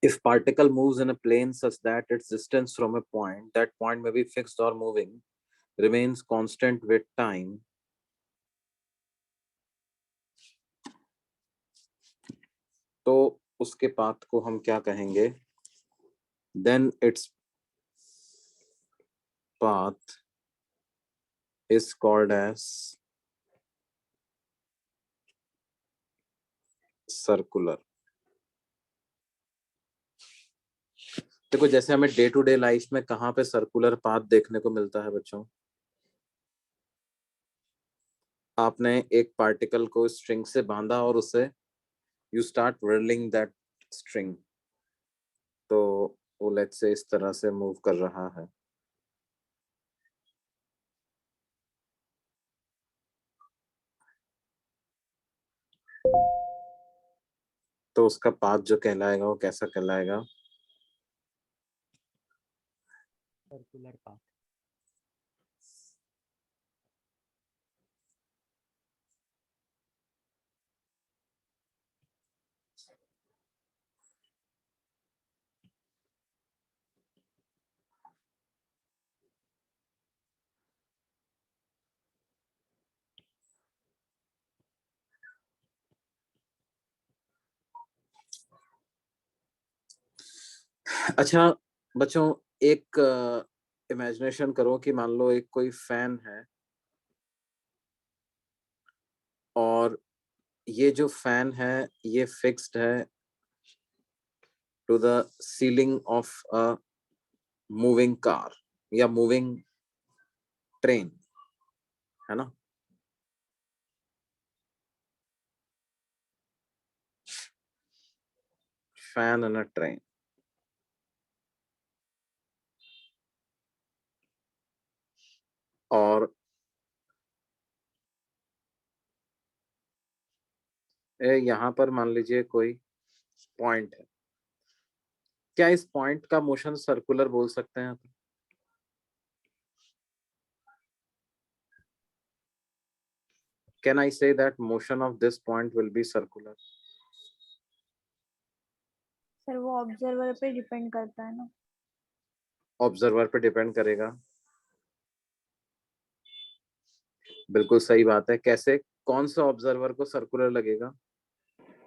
If particle moves in a plane such that its distance from a point, that point may be fixed or moving, remains constant with time, तो उसके path को हम क्या कहेंगे? Then its path is called as circular. देखो जैसे हमें day to day life में कहाँ पे सर्कुलर पाथ देखने को मिलता है बच्चों? आपने एक पार्टिकल को स्ट्रिंग से बांधा और उसे you start whirling that string, तो वो लेट्स से इस तरह से मूव कर रहा है। तो उसका पाथ जो कहलाएगा वो कैसा कहलाएगा? Circular path. अच्छा बच्चों, एक इमेजिनेशन करो कि मान लो एक कोई फैन है और ये जो फैन है ये फिक्स्ड है to the ceiling of a moving car या मूविंग ट्रेन, है ना? Fan in a train. और यहाँ पर मान लीजिए कोई पॉइंट है, क्या इस पॉइंट का मोशन सर्कुलर बोल सकते हैं? Can I say that motion of this point will be circular? Sir वो ऑब्जर्वर पे डिपेंड करता है ना। ऑब्जर्वर पे डिपेंड करेगा, बिल्कुल सही बात है। कैसे, कौन सा ऑब्जर्वर को सर्कुलर लगेगा?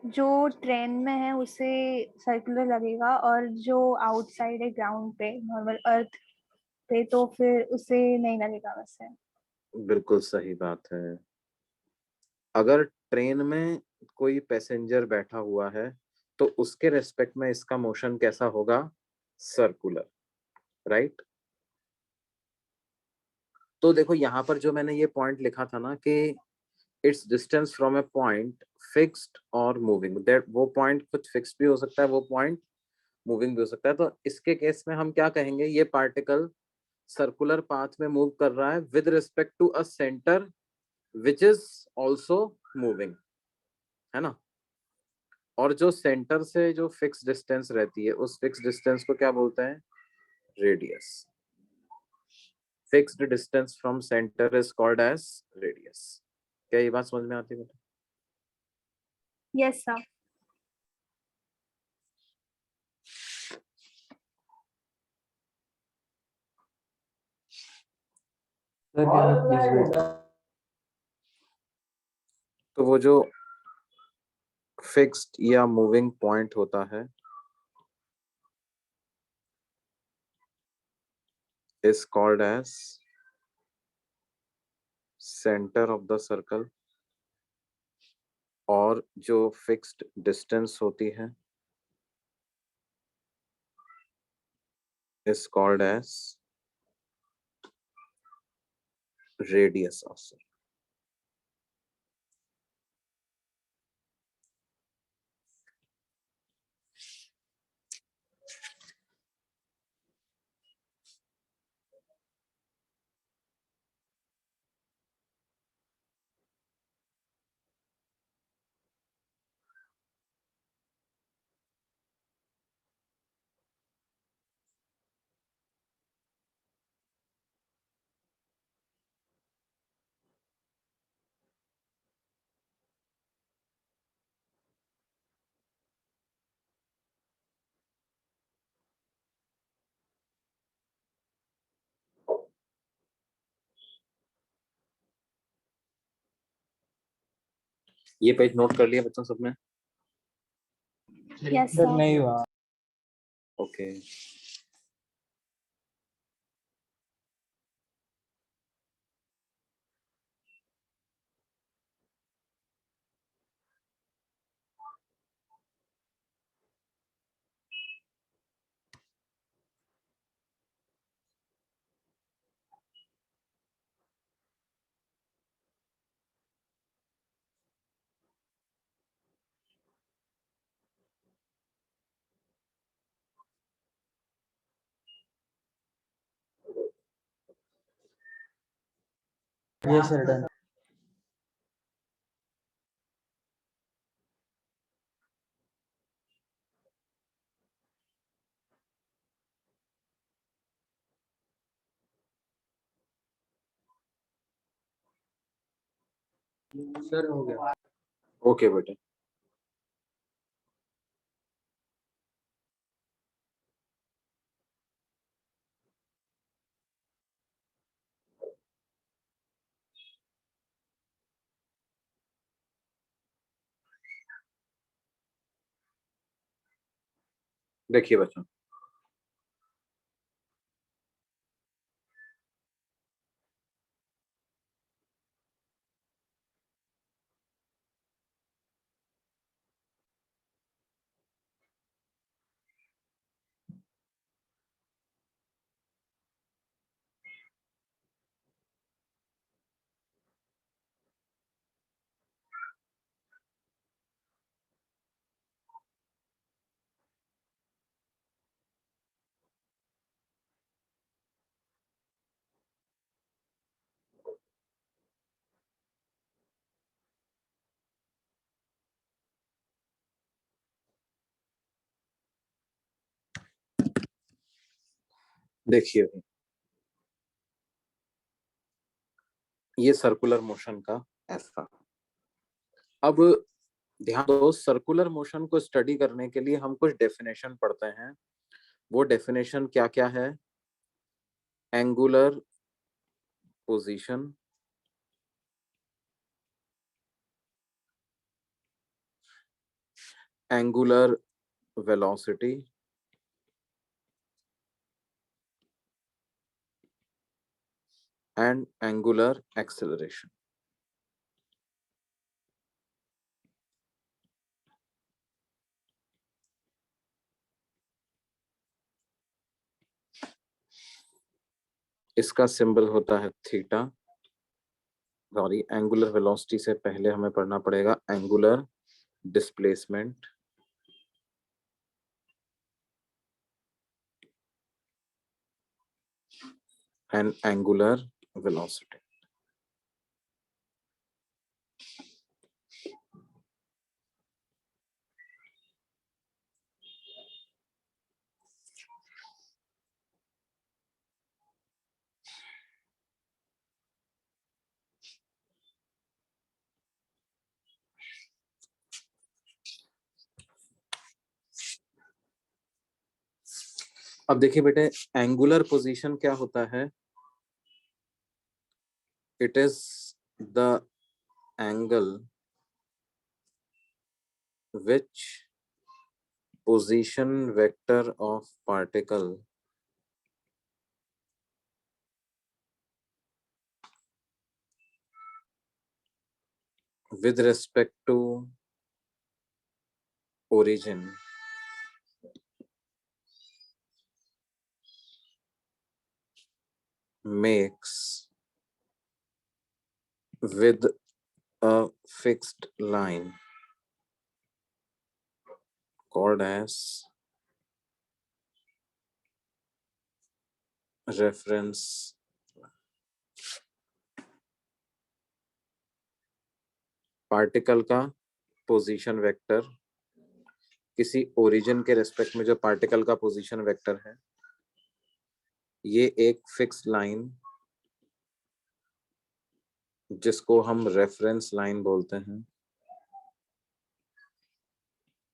जो ट्रेन में है उसे सर्कुलर लगेगा, और जो आउटसाइड है ग्राउंड पे नॉर्मल अर्थ पे तो फिर उसे नहीं लगेगा वैसे। बिल्कुल सही बात है। अगर ट्रेन में कोई पैसेंजर बैठा हुआ है तो उसके रेस्पेक्ट में इसका मोशन कैसा होगा? Circular, right? तो देखो यहाँ पर जो मैंने ये पॉइंट लिखा था ना कि it's distance from A point fixed और मूविंग, दैट वो पॉइंट कुछ फिक्स्ड भी हो सकता है, वो पॉइंट मूविंग भी हो सकता है। तो इसके केस में हम क्या कहेंगे? ये पार्टिकल सर्कुलर पाथ में मूव कर रहा है with respect to a centre which is also moving, है ना? और जो सेंटर से जो फिक्स डिस्टेंस रहती है उस फिक्स डिस्टेंस को क्या बोलते हैं? Radius. Fixed distance from centre is called as radius. क्या ये बात समझ में आती है बेटा? Yes sir. तो वो जो फिक्स्ड या मूविंग पॉइंट होता है is called as center of the circle, और जो फिक्स्ड डिस्टेंस होती है is called as radius of circle। ये पेज नोट कर लिया बच्चों सबने? Yes sir sir. नहीं हुआ। ओके। ये सर डन। सर हो गया। ओके बेटे। देखिए बच्चों, देखिए ये सर्कुलर मोशन का ऐसा। अब ध्यान दो, सर्कुलर मोशन को स्टडी करने के लिए हम कुछ डेफिनेशन पढ़ते हैं। वो डेफिनेशन क्या क्या है? Angular position, angular velocity, and angular acceleration. इसका सिंबल होता है थीटा। सॉरी, एंगुलर वेलोसिटी से पहले हमें पढ़ना पड़ेगा angular displacement, and angular velocity. अब देखिए बेटे, एंगुलर पोजीशन क्या होता है? It is the angle which position vector of particle with respect to origin makes with a fixed line called as reference। Particle का पोजीशन वेक्टर, किसी origin के respect में जो पार्टिकल का पोजीशन वेक्टर है, ये एक फिक्स लाइन जिसको हम रेफरेंस लाइन बोलते हैं,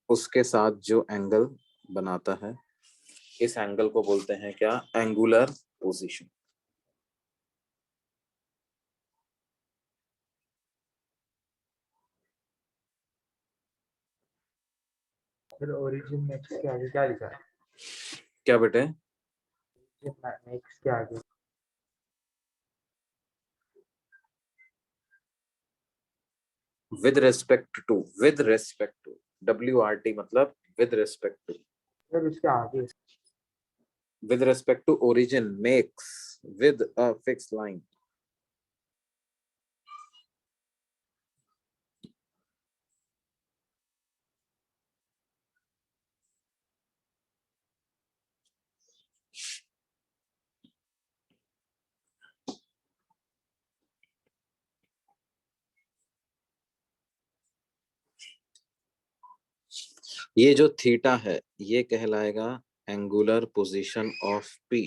उसके साथ जो एंगल बनाता है, इस एंगल को बोलते हैं क्या? Angular position. फिर ओरिजिन नेक्स्ट के आगे क्या लिखा है? क्या बेटे? नेक्स्ट के आगे with respect to, with respect to, WRT मतलब विद रेस्पेक्ट टू, फिर उसके आगे with respect to origin makes with a fixed line. ये जो थीटा है ये कहलाएगा angular position of P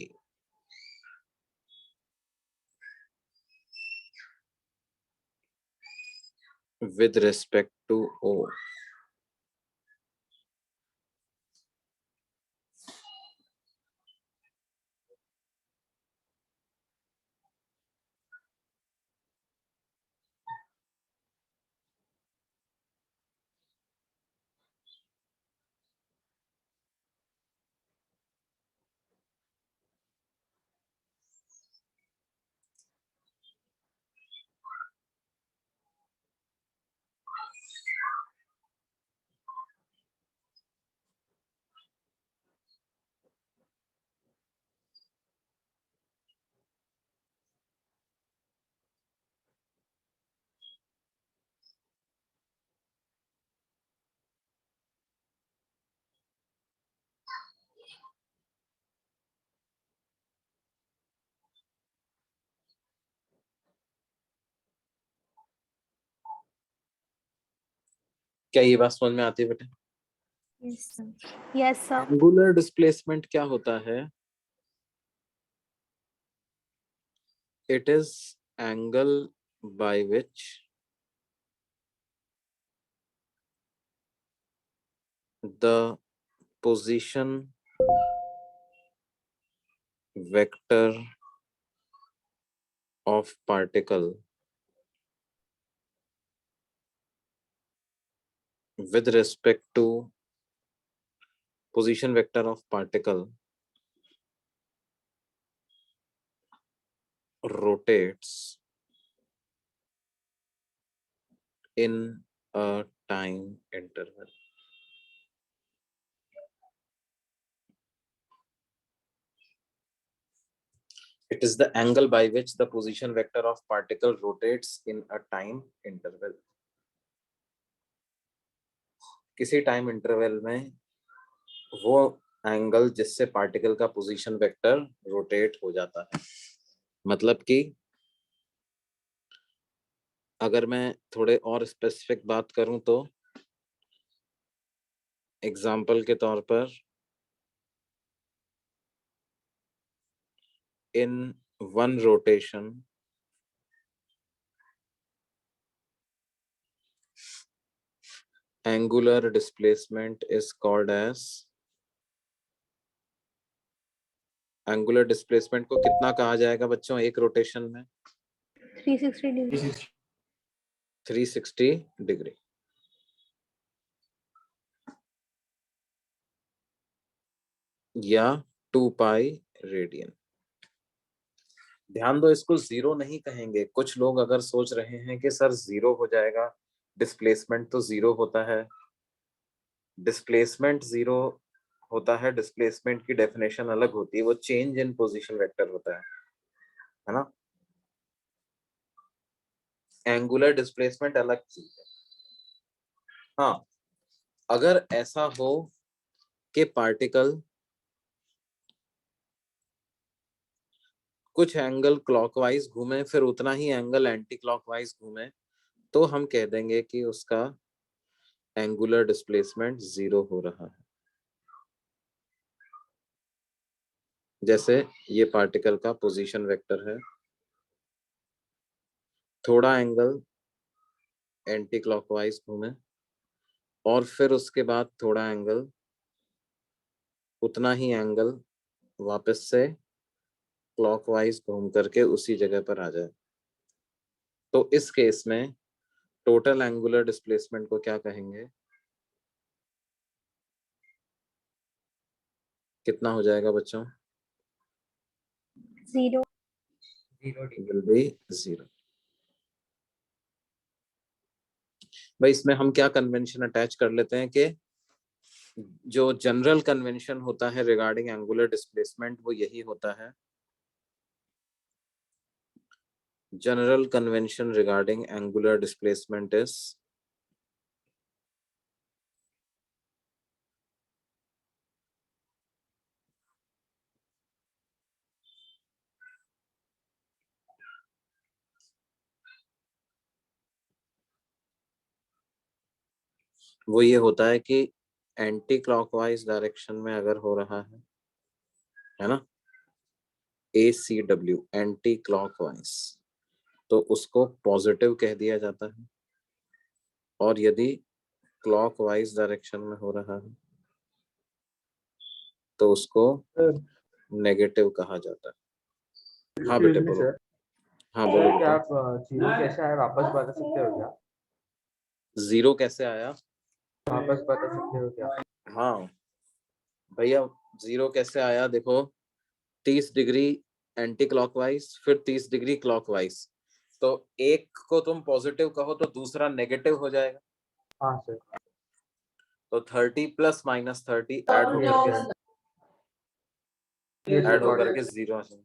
with respect to O. क्या ये बात समझ में आती है बेटे? Yes sir. एंगुलर डिस्प्लेसमेंट क्या होता है? It is angle by which the position vector of particle with respect to position vector of particle rotates in a time interval. It is the angle by which the position vector of particle rotates in a time interval. किसी time interval में वो angle जिससे particle का position vector rotate हो जाता है। मतलब कि अगर मैं थोड़े और स्पेसिफिक बात करूं तो एग्जाम्पल के तौर पर in one rotation angular displacement is called as, angular displacement को कितना कहा जाएगा बच्चों एक रोटेशन में? 360 डिग्री। 360 डिग्री। या 2 पाई रेडियन। ध्यान दो, इसको जीरो नहीं कहेंगे। कुछ लोग अगर सोच रहे हैं कि सर जीरो हो जाएगा, डिस्प्लेसमेंट तो जीरो होता है। डिस्प्लेसमेंट जीरो होता है, डिस्प्लेसमेंट की डेफिनेशन अलग होती है, वो चेंज इन पोजीशन वेक्टर होता है ना। एंगुलर डिस्प्लेसमेंट अलग चीज है। हाँ, अगर ऐसा हो कि पार्टिकल कुछ एंगल क्लॉकवाइज घूमे फिर उतना ही एंगल एंटी क्लॉकवाइज घूमे, तो हम कह देंगे कि उसका एंगुलर डिस्प्लेसमेंट जीरो हो रहा है। जैसे ये पार्टिकल का पोजीशन वेक्टर है, थोड़ा एंगल एंटी क्लॉकवाइज घूमे और फिर उसके बाद थोड़ा एंगल, उतना ही एंगल वापस से क्लॉकवाइज घूम करके उसी जगह पर आ जाए, तो इस केस में टोटल एंगुलर डिस्प्लेसमेंट को क्या कहेंगे? कितना हो जाएगा बच्चों? 0. 0 विल बी 0। भाई इसमें हम क्या कन्वेंशन अटैच कर लेते हैं कि जो जनरल कन्वेंशन होता है रिगार्डिंग एंगुलर डिस्प्लेसमेंट वो यही होता है। General convention regarding angular displacement is वो ये होता है कि एंटी क्लॉकवाइज डायरेक्शन में अगर हो रहा है ना, ACW एंटी क्लॉकवाइज, तो उसको पॉजिटिव कह दिया जाता है, और यदि क्लॉकवाइज डायरेक्शन में हो रहा है तो उसको नेगेटिव कहा जाता है। हाँ बेटे बोलो। सर, हाँ बोलो क्या बेटा। आप 0 कैसे आए वापस बता सकते हो क्या? 0 कैसे आया? वापस बता सकते हो क्या? हाँ भैया 0 कैसे आया, देखो 30 डिग्री एंटी क्लॉकवाइज फिर 30 डिग्री क्लॉकवाइज, तो एक को तुम पॉजिटिव कहो तो दूसरा नेगेटिव हो जाएगा। हाँ सर। तो 30 प्लस माइनस 30 ऐड होकर ये ऐड होकर के सर 0 आ जाएगा।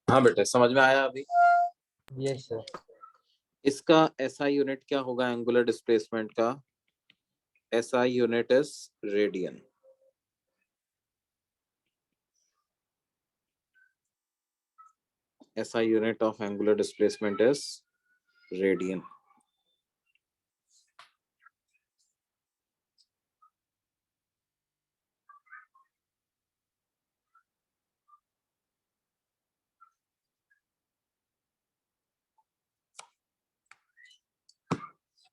हाँ बेटे समझ में आया अभी? Yes sir. इसका SI यूनिट क्या होगा एंगुलर डिस्प्लेसमेंट का? SI unit is radian. SI unit of angular displacement is radian.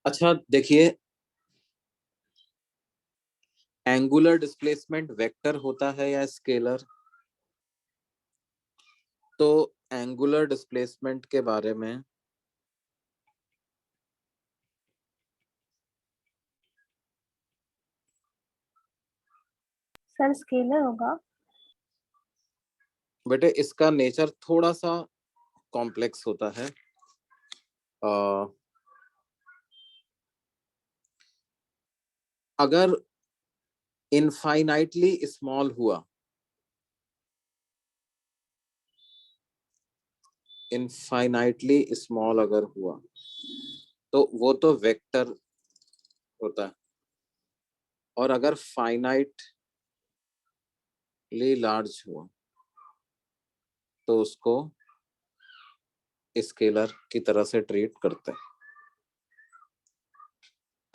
अच्छा देखिए, एंगुलर डिस्प्लेसमेंट वेक्टर होता है या स्केलर? तो एंगुलर डिस्प्लेसमेंट के बारे में सर स्केलर होगा। बेटे इसका नेचर थोड़ा सा कॉम्प्लेक्स होता है। अगर इनफाइनाइटली स्मॉल हुआ, इनफाइनाइटली स्मॉल अगर हुआ तो वो तो वेक्टर होता है, और अगर फाइनाइटली लार्ज हुआ तो उसको स्केलर की तरह से ट्रीट करते हैं।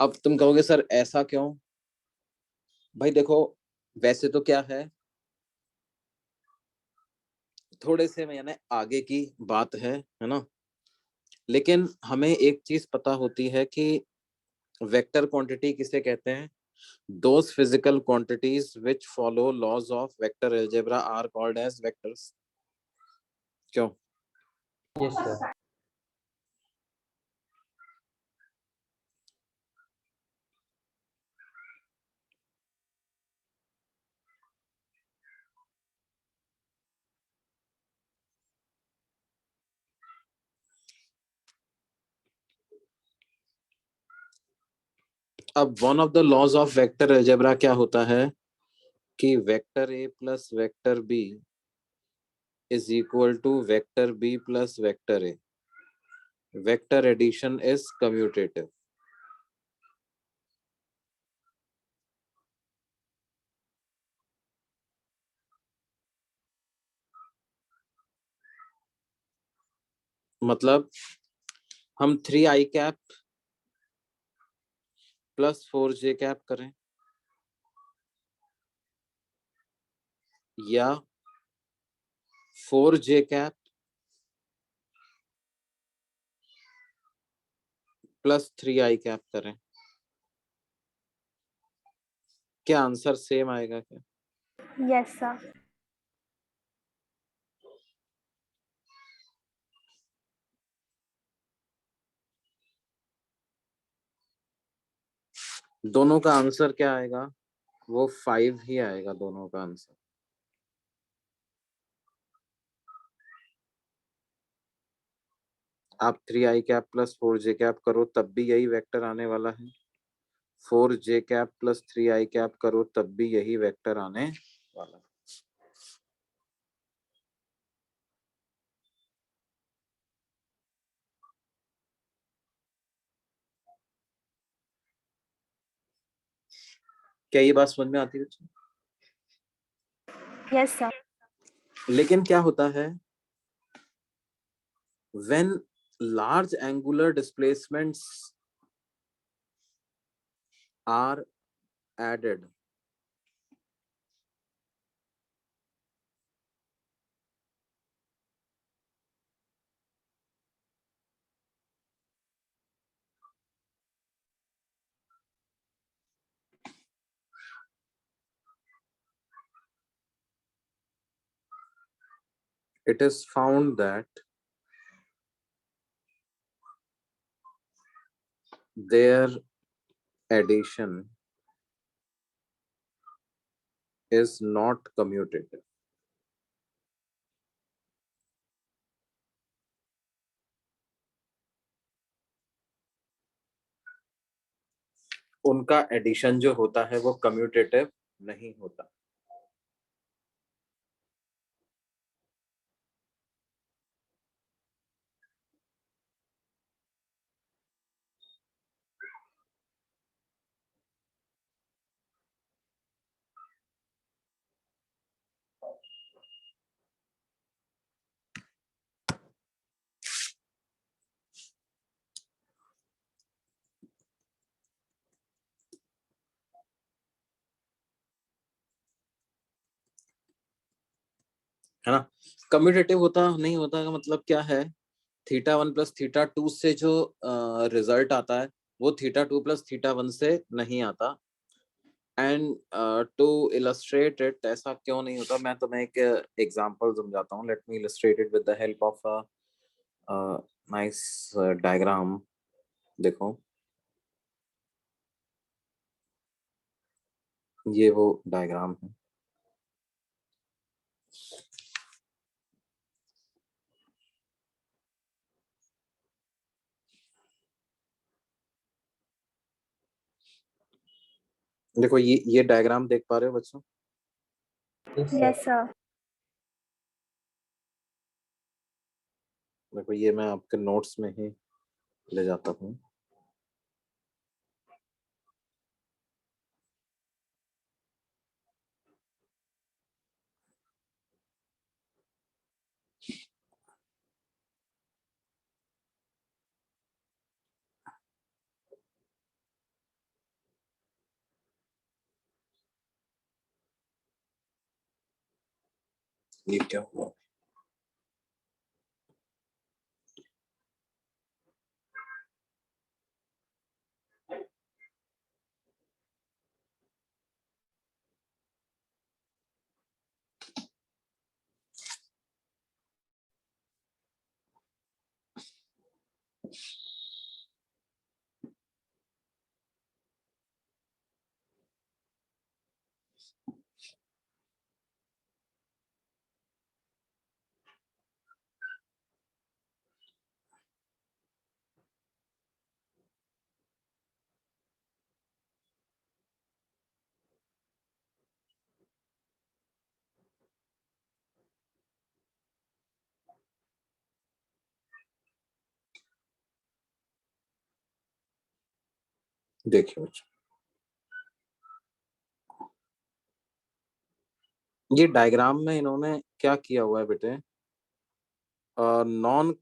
अब तुम कहोगे सर ऐसा क्यों? भाई देखो, वैसे तो क्या है, थोड़े से यानी आगे की बात है ना, लेकिन हमें एक चीज पता होती है कि वेक्टर क्वांटिटी किसे कहते हैं? Those physical quantities which follow laws of vector algebra are called as vectors. क्यों? Yes sir. अब one of the laws of vector algebra क्या होता है कि vector A plus vector B is equal to vector B plus vector A. Vector addition is commutative. मतलब हम 3i cap plus 4j cap करें या 4j cap plus 3i cap करें, क्या आंसर सेम आएगा क्या? Yes sir. दोनों का आंसर क्या आएगा? वो 5 ही आएगा दोनों का आंसर। आप 3i cap plus 4j cap करो तब भी यही वेक्टर आने वाला है, 4j cap plus 3i cap करो तब भी यही वेक्टर आने वाला है। क्या ये बात समझ में आती है बच्चों? Yes sir. लेकिन क्या होता है when large angular displacements are added, it is found that their addition is not commutative. उनका एडिशन जो होता है वो कम्यूटेटिव नहीं होता। है ना? कम्यूटेटिव होता नहीं होता का मतलब क्या है, θ1 प्लस θ2 से जो रिजल्ट आता है वो θ2 प्लस θ1 से नहीं आता। एंड टू इलस्ट्रेट इट, ऐसा क्यों नहीं होता, मैं तुम्हें एक एग्जांपल समझाता हूँ। Let me illustrate it with the help of a nice diagram. देखो ये वो डायग्राम है। देखो ये डायग्राम देख पा रहे हो बच्चों? Yes sir. Yes sir. देखो ये मैं आपके नोट्स में ही ले जाता हूँ। ये क्या हुआ? देखिए बच्चों, ये डायग्राम में इन्होंने क्या किया हुआ है बेटे, नॉन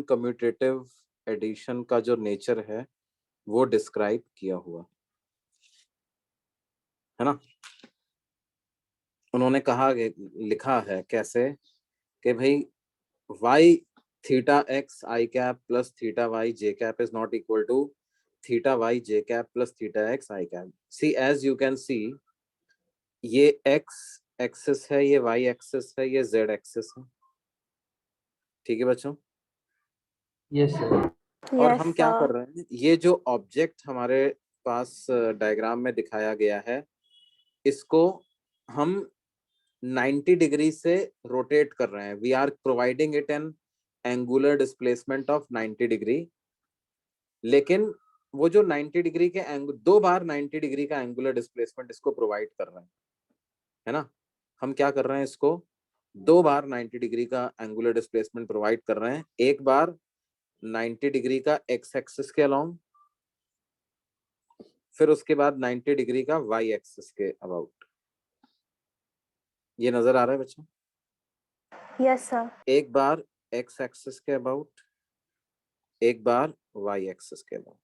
कम्यूटेटिव एडिशन का जो नेचर है वो डिस्क्राइब किया हुआ है ना। उन्होंने कहा, लिखा है कैसे कि भाई y theta x I cap plus theta y j cap is not equal to theta y j cap plus theta x I cap. See as you can see, ये x एक्सिस है, ये y एक्सिस है, ये z axis है। ठीक है बच्चों। Yes sir. और यस हम क्या कर सर। रहे हैं, ये जो ऑब्जेक्ट हमारे पास डायग्राम में दिखाया गया है, इसको हम 90 डिग्री से रोटेट कर रहे हैं। We are providing it an angular displacement of 90 degree. लेकिन वो जो 90 डिग्री के दो बार 90 डिग्री का एंगुलर डिस्प्लेसमेंट इसको प्रोवाइड कर रहे हैं, है ना। हम क्या कर रहे हैं, इसको दो बार 90 डिग्री का एंगुलर डिस्प्लेसमेंट प्रोवाइड कर रहे हैं। एक बार 90 डिग्री का एक्स एक्सिस के अलोंग, फिर उसके बाद 90 डिग्री का वाई एक्सिस के अबाउट। ये नजर आ रहा है बच्चों। Yes sir. एक बार एक्स एक्सिस के अबाउट, एक बार वाई एक्सिस के अबाउट।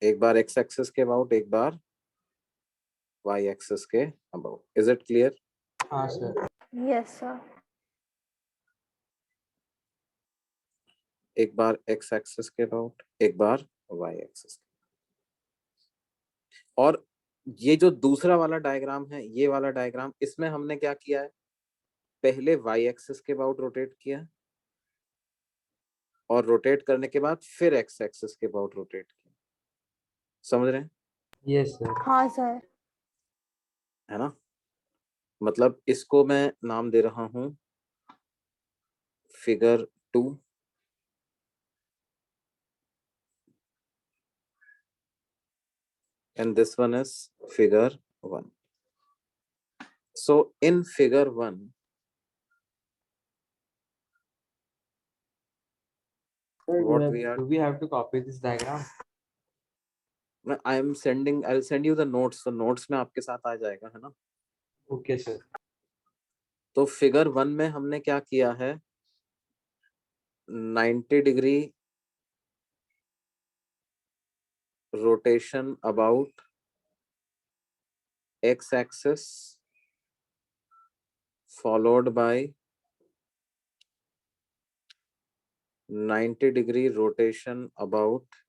एक बार एक्स एक्सिस के अबाउट, एक बार वाई एक्सिस के अबाउट। Is it clear? हाँ सर। Yes sir. एक बार एक्स एक्सिस के अबाउट, एक बार वाई एक्सिस। और ये जो दूसरा वाला डायग्राम है, ये वाला डायग्राम, इसमें हमने क्या किया है, पहले वाई एक्सिस के अबाउट रोटेट किया, और रोटेट करने के बाद फिर एक्स एक्सिस के अबाउट रोटेट किया। समझ रहे हैं? Yes sir. हाँ सर। है ना। मतलब इसको मैं नाम दे रहा हूं figure 2, and this one is figure 1. So in figure 1, what we are, Do we have to copy this diagram? I'll send you the notes. तो notes में आपके साथ आ जाएगा, है ना। Okay sir. तो फिगर 1 में हमने क्या किया है, 90 degree rotation about x axis followed by 90 degree rotation about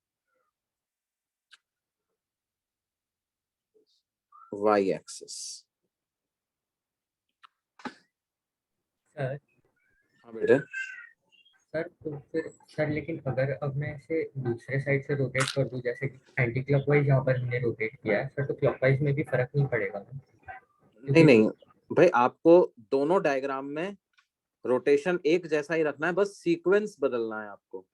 y axis. Sir. हाँ बेटे। सर तो फिर सर, लेकिन अगर अब मैं इसे दूसरे साइड से रोटेट कर दूं, जैसे कि एंटी क्लॉकवाइज यहाँ पर हमने रोटेट किया है सर, तो क्लॉकवाइज में भी फर्क नहीं पड़ेगा ना? नहीं नहीं भाई, आपको दोनों डायग्राम में रोटेशन एक जैसा ही रखना है, बस सीक्वेंस बदलना है आपको।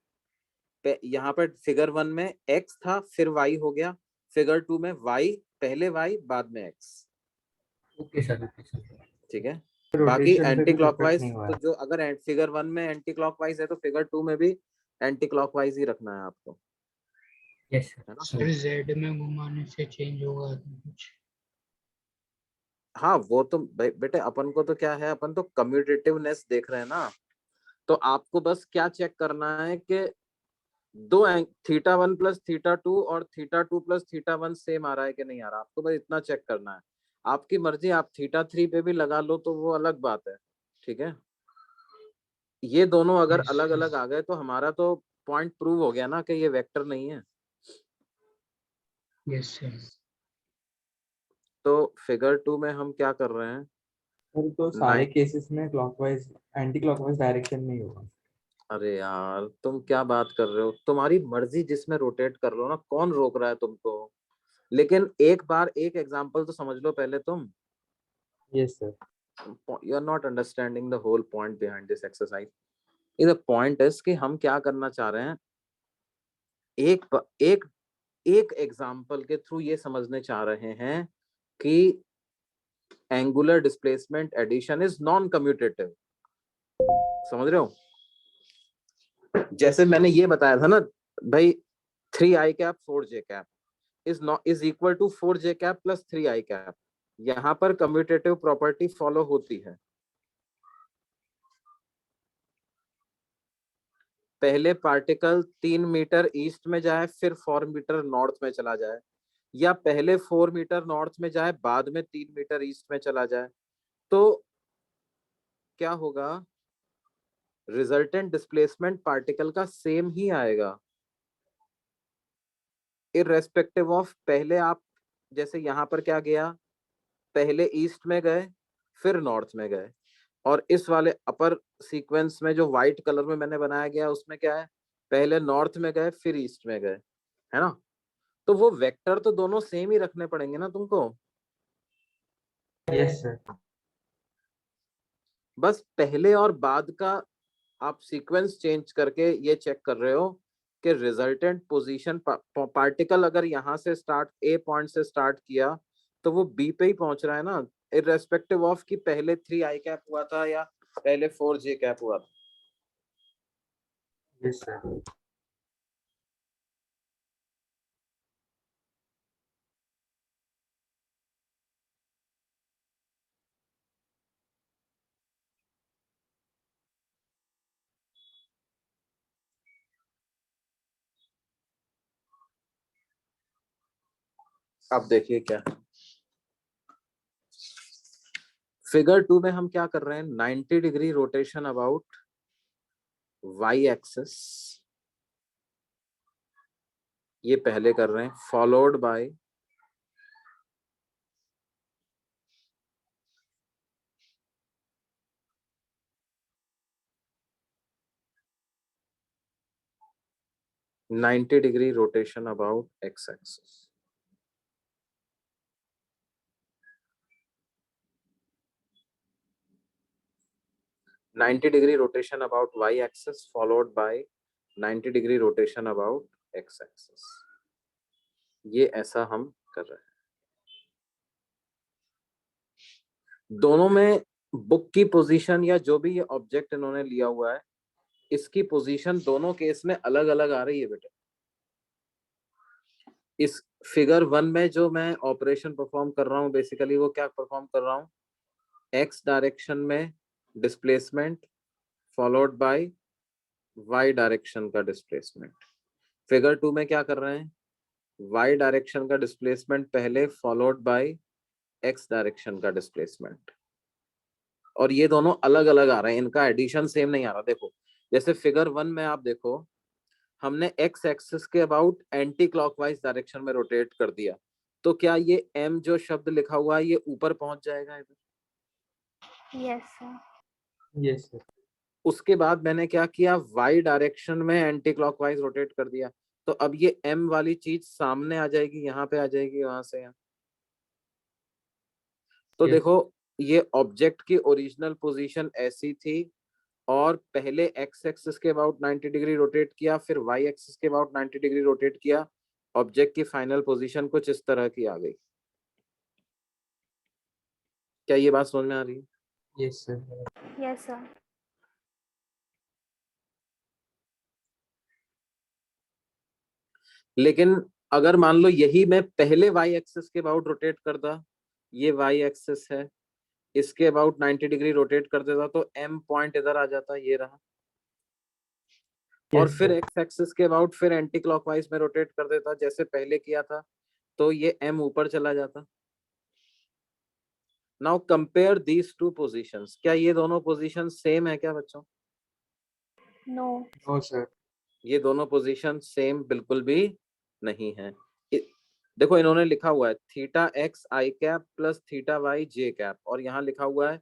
यहाँ पर फिगर 1 में x था, फिर y हो गया। फिगर 2 में y, पहले y बाद में x। Okay sir, okay sir. ठीक है। बाकी रोटेशन पे एंटी कुछ इफेक्ट क्लॉकवाइज नहीं हुआ तो है। जो, अगर फिगर 1 में एंटी क्लॉकवाइज है तो फिगर 2 में भी एंटी क्लॉकवाइज ही रखना है आपको, यस है ना। सर जेड में घुमाने से चेंज होगा कुछ? हाँ वो तो बेटे, अपन को तो क्या है, अपन तो कम्यूटेटिवनेस देख रहे हैं ना। तो आपको बस क्या चेक करना है कि दो थीटा 1 प्लस थीटा 2 और थीटा 2 प्लस थीटा 1 सेम आ रहा है कि नहीं आ रहा, आपको बस इतना चेक करना है। आपकी मर्जी, आप थीटा 3 पे भी लगा लो तो वो अलग बात है। ठीक है। ये दोनों अगर Yes, अलग अलग yes. आ गए तो हमारा तो पॉइंट प्रूव हो गया ना कि ये वेक्टर नहीं है। Yes, yes. तो फिगर 2 में हम क्या कर रहे हैं, सर तो सारे केसेस में क्लॉकवाइज एंटी क्लॉकवाइज डायरेक्शन में ही होगा। अरे यार तुम क्या बात कर रहे हो, तुम्हारी मर्जी, जिसमें रोटेट कर लो ना, कौन रोक रहा है तुमको। लेकिन एक बार एक एग्जांपल तो समझ लो पहले तुम। Yes sir. You are not understanding the whole point behind this exercise. The point is कि हम क्या करना चाह रहे हैं, एक एक एक एग्जांपल के थ्रू ये समझने चाह रहे हैं कि angular displacement addition is non commutative. समझ रहे हो? जैसे मैंने ये बताया था ना भाई, 3 I cap 4 J cap is equal to 4 J cap plus 3 I cap. यहाँ पर कम्यूटेटिव प्रॉपर्टी फॉलो होती है। पहले पार्टिकल 3 मीटर ईस्ट में जाए फिर 4 मीटर नॉर्थ में चला जाए, या पहले 4 मीटर नॉर्थ में जाए बाद में 3 मीटर ईस्ट में चला जाए, तो क्या होगा? रिजल्टेंट डिस्प्लेसमेंट पार्टिकल का सेम ही आएगा, इररेस्पेक्टिव ऑफ पहले आप, जैसे यहाँ पर क्या गया, पहले ईस्ट में गए फिर नॉर्थ में गए, और इस वाले अपर सीक्वेंस में जो व्हाइट कलर में मैंने बनाया गया उसमें क्या है, पहले नॉर्थ में गए फिर ईस्ट में गए, है ना? तो वो वेक्टर तो दोनों सेम ही रखने पड़ेंगे ना तुमको। Yes sir. बस पहले और बाद का आप सीक्वेंस चेंज करके ये चेक कर रहे हो कि रिजल्टेंट पोजीशन पार्टिकल अगर यहाँ से स्टार्ट ए पॉइंट से स्टार्ट किया तो वो बी पे ही पहुंच रहा है ना, इररेस्पेक्टिव ऑफ कि पहले 3 आई कैप हुआ था या पहले 4 जे कैप हुआ था। Yes sir. अब देखिए क्या है, फिगर 2 में हम क्या कर रहे हैं, 90 degree rotation about Y axis, ये पहले कर रहे हैं, followed by ninety degree rotation about X axis. Ninety degree rotation about Y axis followed by 90 degree rotation about X axis, ये ऐसा हम कर रहे हैं। दोनों में बुक की पोजीशन या जो भी ये ऑब्जेक्ट इन्होंने लिया हुआ है, इसकी पोजीशन दोनों केस में अलग अलग आ रही है बेटे। इस फिगर 1 में जो मैं ऑपरेशन परफॉर्म कर रहा हूँ, बेसिकली वो क्या परफॉर्म कर रहा हूँ, एक्स डायरेक्शन में displacement followed by Y direction का डिस्प्लेसमेंट। फिगर 2 में क्या कर रहे हैं, वाई डायरेक्शन का डिस्प्लेसमेंट पहले फॉलोड बाय एक्स डायरेक्शन का डिस्प्लेसमेंट, और ये दोनों अलग अलग आ रहे हैं, इनका एडिशन सेम नहीं आ रहा। देखो जैसे फिगर 1 में आप देखो, हमने एक्स एक्सिस के अबाउट एंटी क्लॉकवाइज डायरेक्शन में रोटेट कर दिया, तो क्या ये एम जो शब्द लिखा हुआ है ये ऊपर पहुंच जाएगा इधर? Yes sir. Yes sir. उसके बाद मैंने क्या किया, वाई डायरेक्शन में एंटी क्लॉकवाइज रोटेट कर दिया, तो अब ये एम वाली चीज सामने आ जाएगी, यहाँ पे आ जाएगी, वहां से यहाँ। तो Yes. देखो ये ऑब्जेक्ट की ओरिजिनल पोजीशन ऐसी थी, और पहले एक्स एक्सिस के अबाउट 90 डिग्री रोटेट किया, फिर वाई एक्सिस के अबाउट 90 डिग्री रोटेट किया, ऑब्जेक्ट की फाइनल पोजीशन कुछ इस तरह की आ गई। क्या ये बात समझ में आ रही है? Yes sir. Yes sir. लेकिन अगर मान लो यही मैं पहले वाई एक्सिस के अबाउट रोटेट करता, ये वाई एक्सिस है, इसके अबाउट 90 डिग्री रोटेट कर देता, तो एम पॉइंट इधर आ जाता, ये रहा, और Yes, फिर sir. एक्स एक्सिस के अबाउट फिर एंटी क्लॉकवाइज में रोटेट कर देता जैसे पहले किया था, तो ये एम ऊपर चला जाता। Now compare these two positions, क्या ये दोनों पोजीशन सेम है क्या बच्चों? नो। No, sir. ये दोनों पोजीशन सेम बिल्कुल भी नहीं है। देखो इन्होंने लिखा हुआ है थीटा एक्स आई कैप प्लस थीटा वाई जे कैप, और यहाँ लिखा हुआ है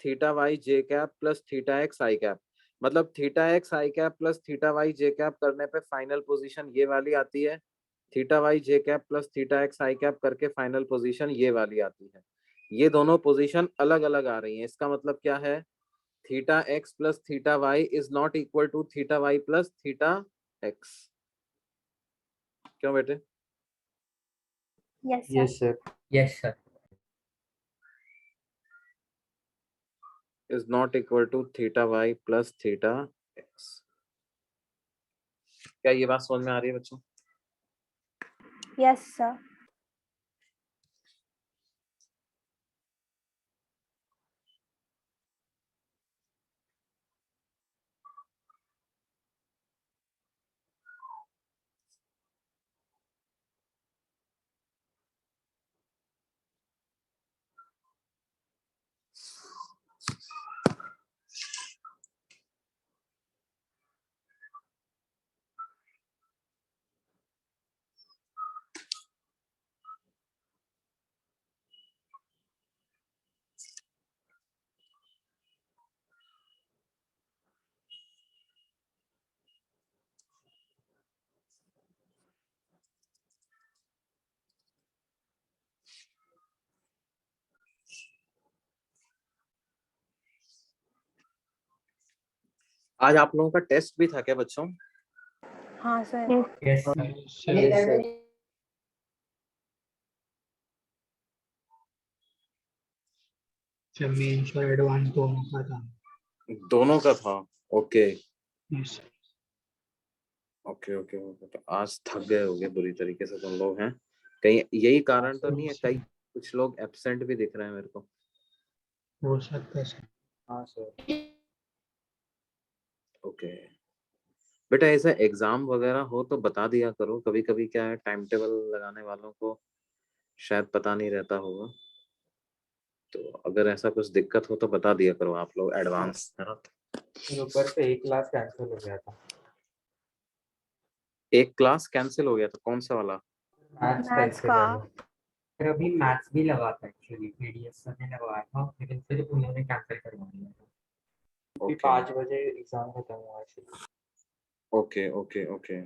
थीटा वाई जे कैप प्लस थीटा एक्स आई कैप। मतलब थीटा एक्स आई कैप प्लस थीटा वाई जे कैप करने पे फाइनल पोजीशन ये वाली आती है, थीटा वाई जे कैप प्लस थीटा एक्स आई कैप करके फाइनल पोजीशन ये वाली आती है। ये दोनों पोजीशन अलग अलग आ रही हैं, इसका मतलब क्या है, theta X plus theta Y is not equal to theta Y plus theta X. क्यों बेटे? Yes sir. Yes, sir. Yes, sir. Is not equal to theta Y plus theta X. क्या ये बात समझ में आ रही है बच्चों? Yes sir. आज आप लोगों का टेस्ट भी था क्या बच्चों? हाँ सर। यस सर मेंस और एडवांस दोनों का था। दोनों का था। Okay yes okay okay okay. तो आज थक गए होगे बुरी तरीके से तुम लोग हैं। कहीं यही कारण तो नहीं है? कई कुछ लोग एब्सेंट भी दिख रहे हैं मेरे को। हो सकता है सर। हाँ सर। ओके बेटा, ऐसा एग्जाम वगैरह हो तो बता दिया करो। कभी कभी क्या है, टाइम टेबल लगाने वालों को शायद पता नहीं रहता होगा। तो अगर ऐसा कुछ दिक्कत हो तो बता दिया करो आप लोग एडवांस, है ना? ऊपर से एक क्लास कैंसिल हो गया था। एक क्लास कैंसिल हो गया था, कौन सा वाला? मैथ्स का मैथ्स इससे का। पहले। फिर अभी मैथ्स भी लगा था एक्चुअली, पीडीएस सर ने लगवाया था, लेकिन फिर उन्होंने कैंसिल करवा दिया था। अभी ओके 5 बजे एग्जाम खत्म हुआ है। Okay okay okay.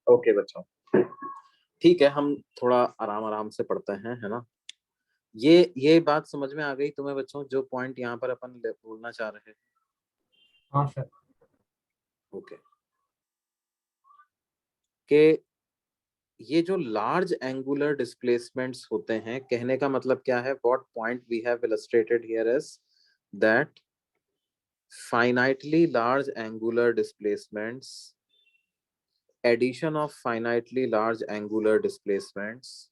ओके बच्चों, ठीक है, हम थोड़ा आराम आराम से पढ़ते हैं, है ना? ये बात समझ में आ गई तुम्हें बच्चों, जो पॉइंट यहाँ पर अपन बोलना चाह रहे हैं? हाँ सर। ओके। कि ये जो लार्ज एंगुलर डिस्प्लेसमेंट्स होते हैं, कहने का मतलब क्या है? What point we have illustrated here is that finitely large angular displacements, addition of finitely large angular displacements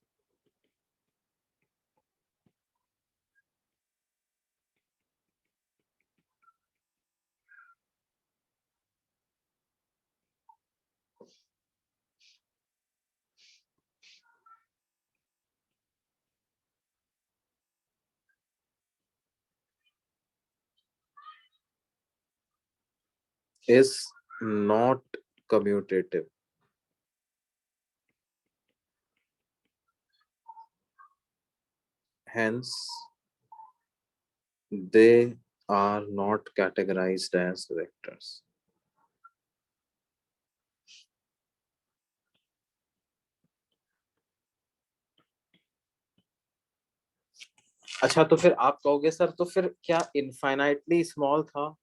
is not commutative. Hence, they are not categorized as vectors. अच्छा, तो फिर आप कहोगे सर, तो फिर क्या इनफाइनाइटली स्मॉल था?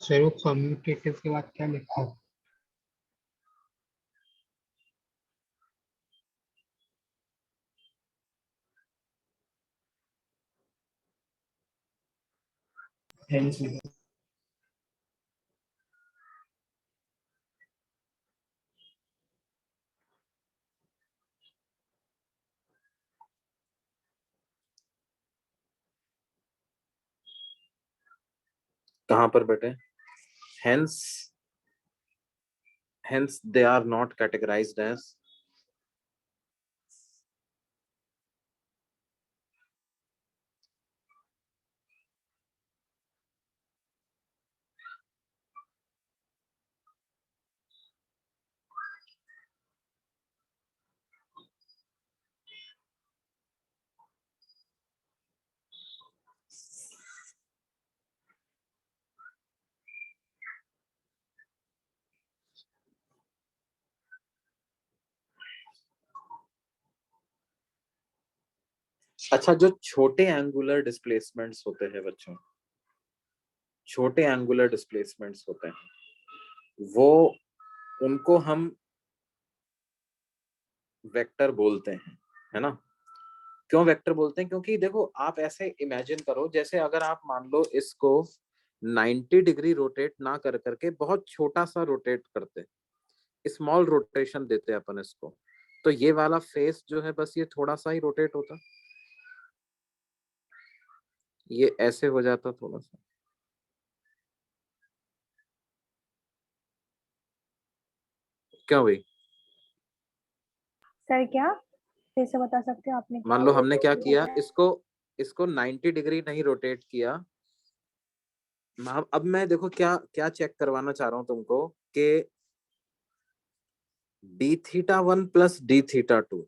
Sir वो कम्यूटेटिव के बाद क्या लिखा है? कहां पर बेटे? Hence, they are not categorized as. अच्छा, जो छोटे एंगुलर डिस्प्लेसमेंट्स होते हैं बच्चों, छोटे एंगुलर डिस्प्लेसमेंट्स होते हैं, वो उनको हम वेक्टर बोलते हैं, है ना? क्यों वेक्टर बोलते हैं? क्योंकि देखो, आप ऐसे इमेजिन करो, जैसे अगर आप मान लो इसको 90 डिग्री रोटेट ना कर करके बहुत छोटा सा रोटेट करते, स्मॉल रोटेशन देते अपन इसको, तो ये वाला फेस जो है बस ये थोड़ा सा ही रोटेट होता, ये ऐसे हो जाता थोड़ा सा। क्या हुई? सर क्या फिर से बता सकते हो आपने क्या मान लो हमने क्या किया, इसको 90 डिग्री नहीं रोटेट किया। अब मैं देखो क्या क्या चेक करवाना चाह रहा हूं तुमको कि d θ1 प्लस d θ2